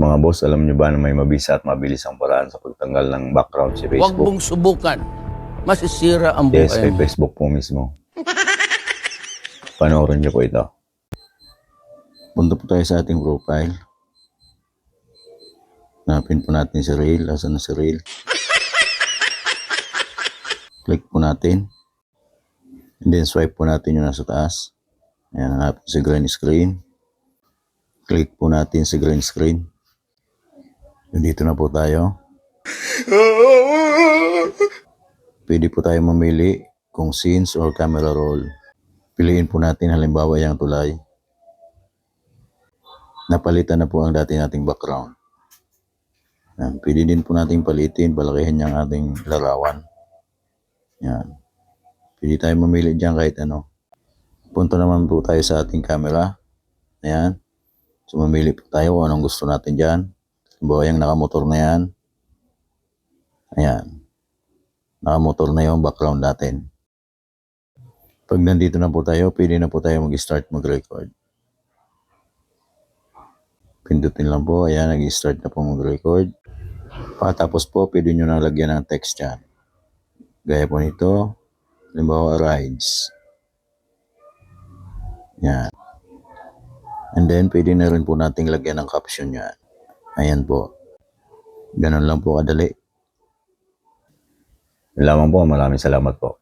Mga boss, alam nyo ba na may mabisa at mabilis ang paraan sa pagtanggal ng background si Huwag Facebook? mong subukan. Masisira ang Yes, buhay kay mo. Facebook po mismo. Panoorin nyo po ito. Punta po tayo sa ating profile. Hanapin po natin si Reel. Asan na si Reel? Click po natin. And then swipe po natin yung nasa taas. Ayan, hanapin si green screen. Click po natin si green screen. Dito na po tayo. Pwede po tayo mamili kung scenes or camera roll. Piliin po natin halimbawa yung tulay. Napalitan na po ang dati nating background. Yan. Pwede din po natin palitin, palakihin yung ating larawan. Yan. Pwede tayo mamili dyan kahit ano. Punta naman po tayo sa ating camera. Ayan. So mamili po tayo kung anong gusto natin dyan. Halimbawa yung nakamotor na yan. Ayan. Nakamotor na yung background natin. Pag nandito na po tayo, pwede na po tayo mag-start mag-record. Pindutin lang po. Ayan, nag-start na po mag-record. Pagkatapos po, pwede nyo na lagyan ng text dyan. Gaya po nito. Halimbawa, rides. Yan. And then, pwede na rin po nating lagyan ng caption yan. Ayan po. Ganun lang po kadali. Lamang po. Maraming salamat po.